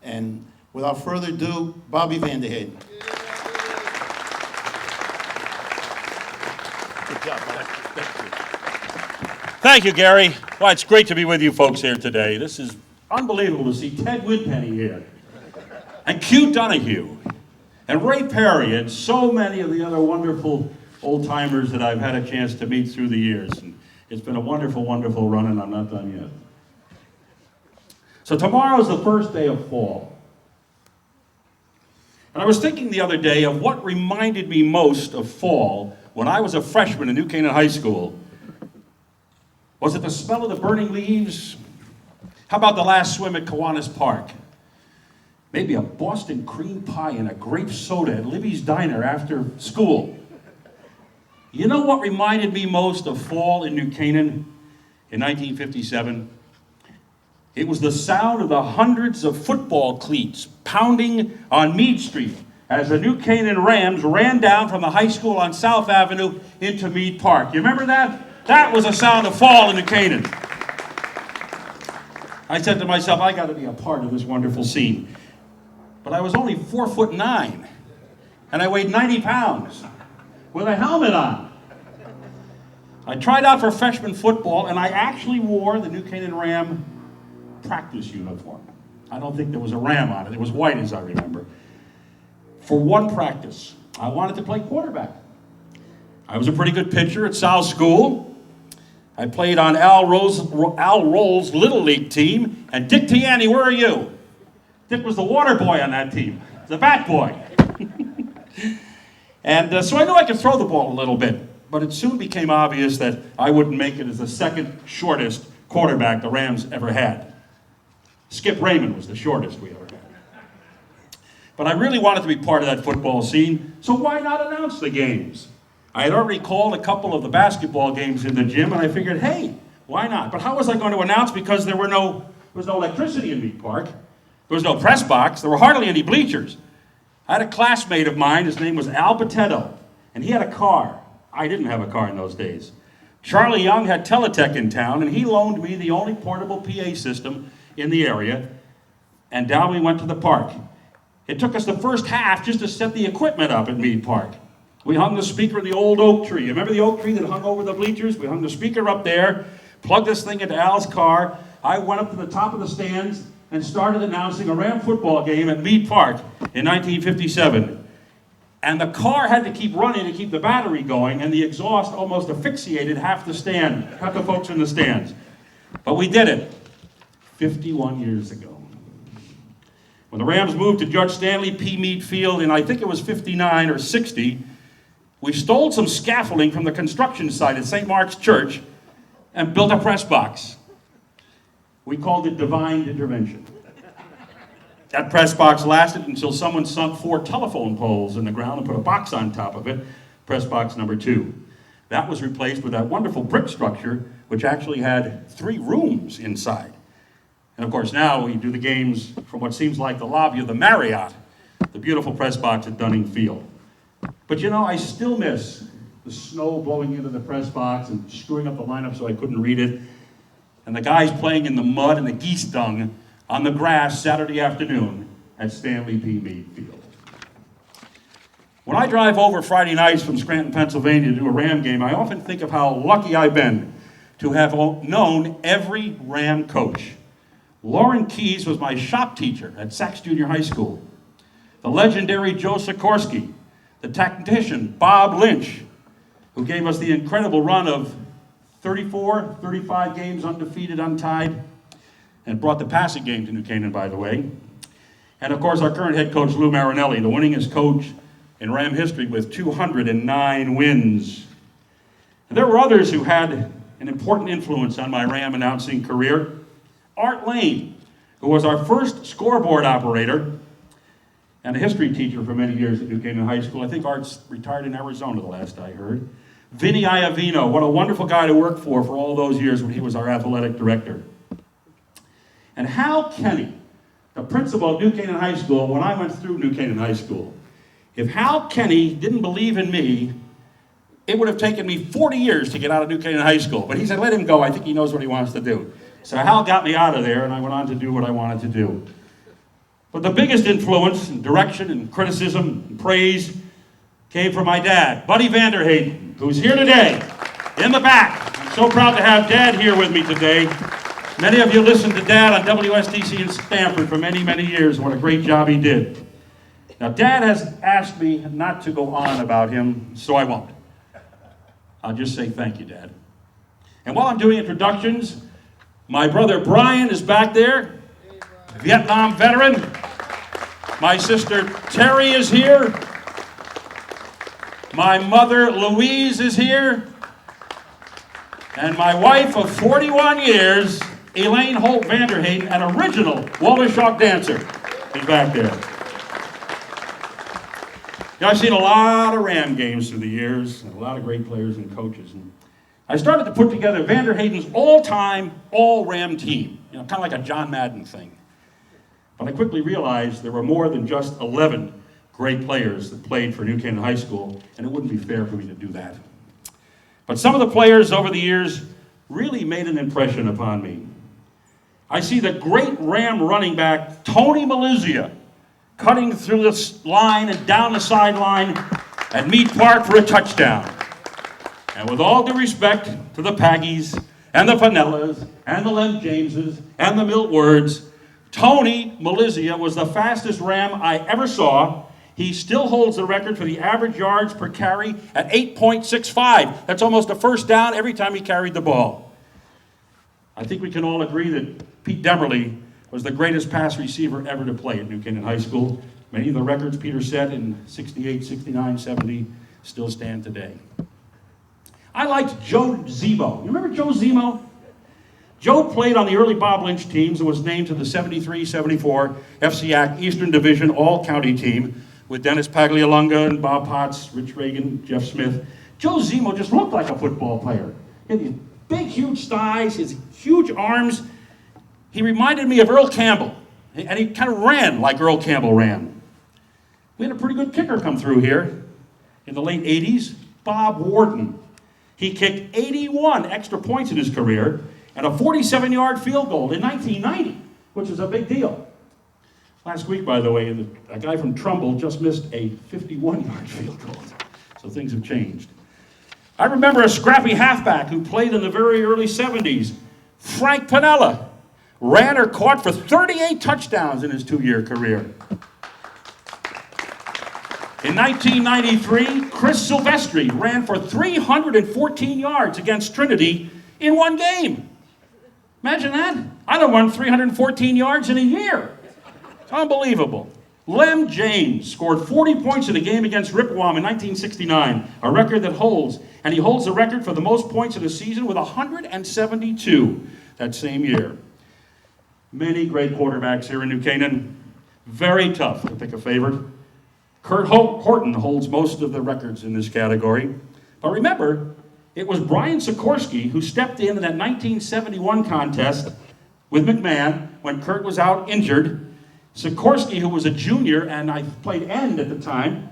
And without further ado, Bobby Vanderheiden. Good job, Bob. Thank you. Thank you, Gary. Well, it's great to be with you folks here today. This is unbelievable to see Ted Winpenny here, and Q Donahue, and Ray Perry, and so many of the other wonderful old-timers that I've had a chance to meet through the years. And it's been a wonderful, wonderful run, and I'm not done yet. So tomorrow's the first day of fall. And I was thinking the other day of what reminded me most of fall when I was a freshman in New Canaan High School. Was it the smell of the burning leaves? How about the last swim at Kiwanis Park? Maybe a Boston cream pie and a grape soda at Libby's Diner after school. You know what reminded me most of fall in New Canaan in 1957? It was the sound of the hundreds of football cleats pounding on Meade Street as the New Canaan Rams ran down from the high school on South Avenue into Meade Park. You remember that? That was the sound of fall in New Canaan. I said to myself, I got to be a part of this wonderful scene. But I was only 4'9", and I weighed 90 pounds with a helmet on. I tried out for freshman football, and I actually wore the New Canaan Ram practice uniform. I don't think there was a ram on it. It was white, as I remember. For one practice, I wanted to play quarterback. I was a pretty good pitcher at South School. I played on Al Roll's Little League team. And Dick Tiani, where are you? Dick was the water boy on that team, the bat boy. And so I knew I could throw the ball a little bit. But it soon became obvious that I wouldn't make it as the second shortest quarterback the Rams ever had. Skip Raymond was the shortest we ever had. But I really wanted to be part of that football scene, so why not announce the games? I had already called a couple of the basketball games in the gym, and I figured, hey, why not? But how was I going to announce? Because there was no electricity in Meade Park. There was no press box. There were hardly any bleachers. I had a classmate of mine. His name was Al Potetto, and he had a car. I didn't have a car in those days. Charlie Young had Teletech in town, and he loaned me the only portable PA system in the area, and down we went to the park. It took us the first half just to set the equipment up at Meade Park. We hung the speaker in the old oak tree. You remember the oak tree that hung over the bleachers? We hung the speaker up there, plugged this thing into Al's car. I went up to the top of the stands and started announcing a Ram football game at Meade Park in 1957. And the car had to keep running to keep the battery going, and the exhaust almost asphyxiated half the folks in the stands. But we did it 51 years ago. When the Rams moved to Judge Stanley P. Meade Field in, I think it was 59 or 60, we stole some scaffolding from the construction site at St. Mark's Church and built a press box. We called it Divine Intervention. That press box lasted until someone sunk 4 telephone poles in the ground and put a box on top of it, press box number 2. That was replaced with that wonderful brick structure, which actually had 3 rooms inside. And of course now we do the games from what seems like the lobby of the Marriott, the beautiful press box at Dunning Field. But you know, I still miss the snow blowing into the press box and screwing up the lineup so I couldn't read it, and the guys playing in the mud and the geese dung on the grass Saturday afternoon at Stanley P. Meade Field. When I drive over Friday nights from Scranton, Pennsylvania to do a Ram game, I often think of how lucky I've been to have known every Ram coach. Lauren Keyes was my shop teacher at Sachs Junior High School. The legendary Joe Sikorsky, the tactician Bob Lynch, who gave us the incredible run of 34, 35 games undefeated, untied, and brought the passing game to New Canaan, by the way. And of course, our current head coach, Lou Marinelli, the winningest coach in Ram history with 209 wins. And there were others who had an important influence on my Ram announcing career. Art Lane, who was our first scoreboard operator and a history teacher for many years at New Canaan High School. I think Art's retired in Arizona, the last I heard. Vinny Iovino, what a wonderful guy to work for all those years when he was our athletic director. And Hal Kenny, the principal of New Canaan High School, when I went through New Canaan High School. If Hal Kenny didn't believe in me, it would have taken me 40 years to get out of New Canaan High School. But he said, let him go. I think he knows what he wants to do. So Hal got me out of there, and I went on to do what I wanted to do. But the biggest influence and direction and criticism and praise came from my dad, Buddy Vanderheyden, who's here today in the back. I'm so proud to have Dad here with me today. Many of you listened to Dad on WSDC in Stamford for many, many years, and what a great job he did. Now, Dad has asked me not to go on about him, so I won't. I'll just say thank you, Dad. And while I'm doing introductions, my brother Brian is back there, Vietnam veteran. My sister Terry is here. My mother Louise is here. And my wife of 41 years, Elaine Holt Vanderheyden, an original Walter dancer, is back there. I've seen a lot of Ram games through the years, and a lot of great players and coaches. And I started to put together Vanderheyden's all-time, all-Ram team, kind of like a John Madden thing. But I quickly realized there were more than just 11 great players that played for New Canaan High School, and it wouldn't be fair for me to do that. But some of the players over the years really made an impression upon me. I see the great Ram running back, Tony Malizia, cutting through this line and down the sideline at Mead Park for a touchdown. And with all due respect to the Paggies and the Pinellas and the Lem Jameses and the Milt Words, Tony Malizia was the fastest Ram I ever saw. He still holds the record for the average yards per carry at 8.65. That's almost a first down every time he carried the ball. I think we can all agree that Pete Demerly was the greatest pass receiver ever to play at New Canaan High School. Many of the records Peter set in 68, 69, 70 still stand today. I liked Joe Zemo. You remember Joe Zemo? Joe played on the early Bob Lynch teams and was named to the 73-74 FCAC Eastern Division All-County team with Dennis Paglialunga and Bob Potts, Rich Reagan, Jeff Smith. Joe Zemo just looked like a football player. He had these big, huge thighs, his huge arms. He reminded me of Earl Campbell, and he kind of ran like Earl Campbell ran. We had a pretty good kicker come through here in the late 80s, Bob Warden. He kicked 81 extra points in his career and a 47-yard field goal in 1990, which was a big deal. Last week, by the way, a guy from Trumbull just missed a 51-yard field goal. So things have changed. I remember a scrappy halfback who played in the very early 70s, Frank Pinella. Ran or caught for 38 touchdowns in his 2-year career. In 1993, Chris Silvestri ran for 314 yards against Trinity in one game. Imagine that. I don't run 314 yards in a year. It's unbelievable. Lem James scored 40 points in a game against Rippewan in 1969, a record that holds. And he holds the record for the most points in a season with 172 that same year. Many great quarterbacks here in New Canaan. Very tough to pick a favorite. Kurt Horton holds most of the records in this category. But remember, it was Brian Sikorsky who stepped in that 1971 contest with McMahon when Kurt was out injured. Sikorsky, who was a junior and I played end at the time,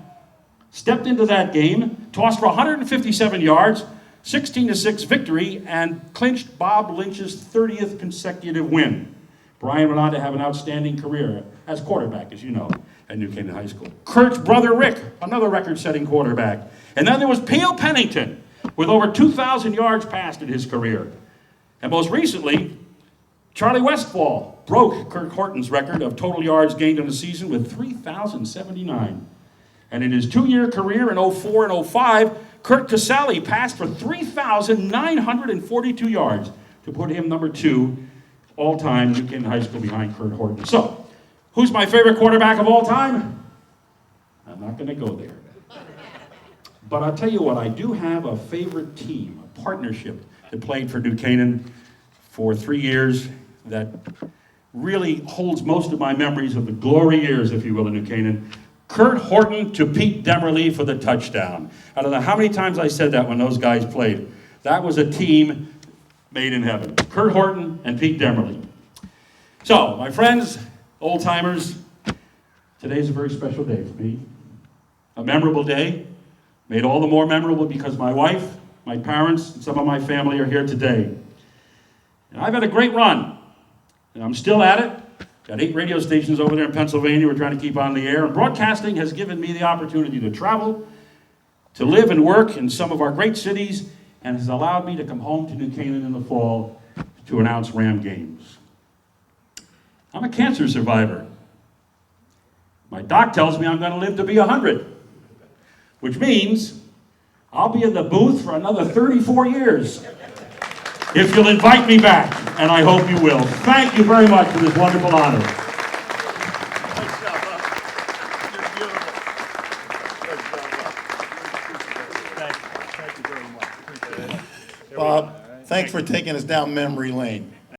stepped into that game, tossed for 157 yards, 16-6 victory, and clinched Bob Lynch's 30th consecutive win. Brian went on to have an outstanding career as quarterback, as you know, at New Canaan High School. Kurt's brother Rick, another record-setting quarterback. And then there was P.O. Pennington, with over 2,000 yards passed in his career. And most recently, Charlie Westfall broke Kurt Horton's record of total yards gained in a season with 3,079. And in his 2-year career in 04 and 05, Kurt Casale passed for 3,942 yards to put him number 2 all-time New Canaan High School behind Kurt Horton. So, who's my favorite quarterback of all time? I'm not going to go there. But I'll tell you what, I do have a favorite team, a partnership that played for New Canaan for 3 years that really holds most of my memories of the glory years, if you will, in New Canaan. Kurt Horton to Pete Demerly for the touchdown. I don't know how many times I said that when those guys played. That was a team made in heaven. Kurt Horton and Pete Demerly. So, my friends, old-timers, today's a very special day for me. A memorable day, made all the more memorable because my wife, my parents, and some of my family are here today. And I've had a great run, and I'm still at it. Got 8 radio stations over there in Pennsylvania we're trying to keep on the air. And broadcasting has given me the opportunity to travel, to live and work in some of our great cities, and has allowed me to come home to New Canaan in the fall to announce Ram games. I'm a cancer survivor. My doc tells me I'm going to live to be 100, which means I'll be in the booth for another 34 years. If you'll invite me back, and I hope you will. Thank you very much for this wonderful honor. Nice job, Bob. You're beautiful. Nice job, Bob. Thank you very much. Appreciate it. Bob, thanks for taking us down memory lane.